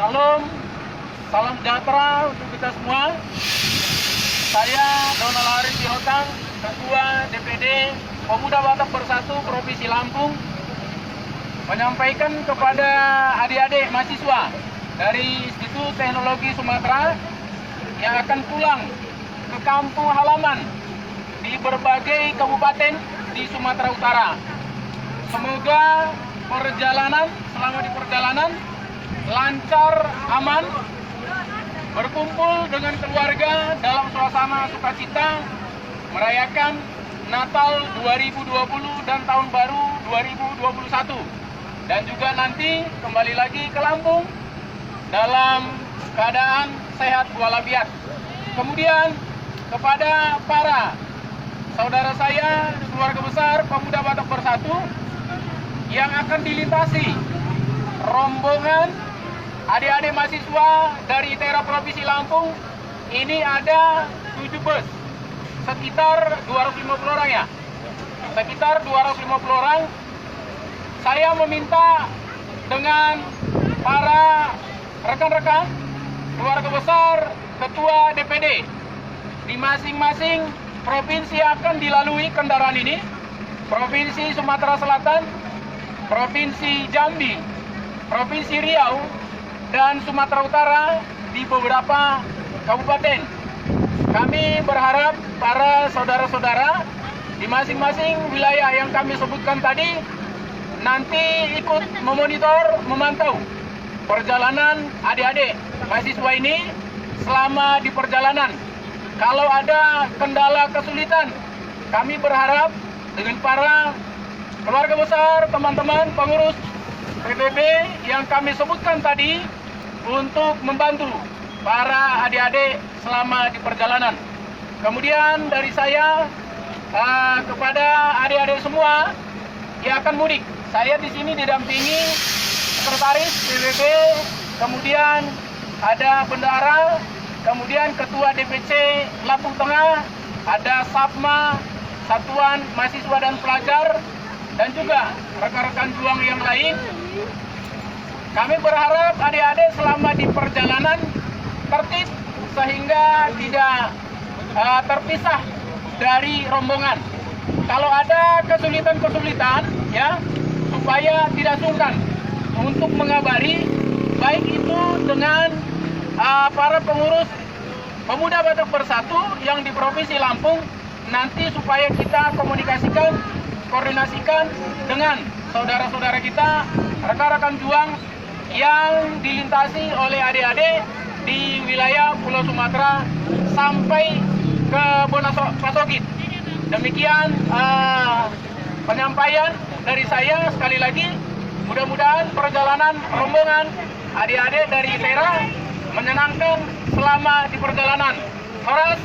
Salam sejahtera untuk kita semua. Saya Donald Arif Sihotang, Ketua DPD Pemuda Batak Bersatu Provinsi Lampung, menyampaikan kepada adik-adik mahasiswa dari Institut Teknologi Sumatera yang akan pulang ke kampung halaman di berbagai kabupaten di Sumatera Utara. Semoga selama di perjalanan lancar, aman, berkumpul dengan keluarga dalam suasana sukacita, merayakan Natal 2020 dan Tahun Baru 2021. Dan juga nanti kembali lagi ke Lampung dalam keadaan sehat walafiat. Kemudian kepada para saudara saya, keluarga besar Pemuda Batak Bersatu yang akan dilintasi rombongan adik-adik mahasiswa dari ITERA Provinsi Lampung, ini ada 7 bus, sekitar 250 orang ya. Sekitar 250 orang. Saya meminta dengan para rekan-rekan, keluarga besar, ketua DPD di masing-masing provinsi akan dilalui kendaraan ini. Provinsi Sumatera Selatan, Provinsi Jambi, Provinsi Riau, dan Sumatera Utara di beberapa kabupaten. Kami berharap para saudara-saudara di masing-masing wilayah yang kami sebutkan tadi nanti ikut memonitor, memantau perjalanan adik-adik mahasiswa ini selama di perjalanan. Kalau ada kendala kesulitan, kami berharap dengan para keluarga besar, teman-teman pengurus PBB yang kami sebutkan tadi untuk membantu para adik-adik selama di perjalanan. Kemudian dari saya kepada adik-adik semua yang akan mudik, saya di sini didampingi sekretaris PBB, kemudian ada bendahara, kemudian ketua DPC Lampung Tengah, ada SAPMA, Satuan Mahasiswa dan Pelajar, dan juga rekan-rekan juang yang lain. Kami berharap adik-adik selama di perjalanan tertib sehingga tidak terpisah dari rombongan. Kalau ada kesulitan-kesulitan, ya, supaya tidak sungkan untuk mengabari, baik itu dengan para pengurus Pemuda Batak Bersatu yang di Provinsi Lampung, nanti supaya kita koordinasikan dengan saudara-saudara kita, rekan-rekan juang yang dilintasi oleh adik-adik di wilayah Pulau Sumatera sampai ke Bonapasogit. Demikian penyampaian dari saya. Sekali lagi, mudah-mudahan perjalanan rombongan adik-adik dari ITERA menyenangkan selama di perjalanan. Horas,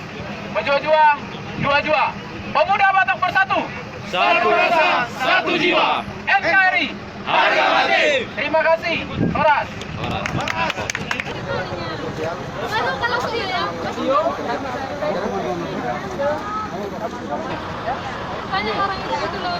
menjua-jua, jua-jua. Pemuda Batak Bersatu, satu rasa, satu jiwa. NKRI, harga mati. Terima kasih. Horas. Kalau sih ya. Banyak orang itu loh.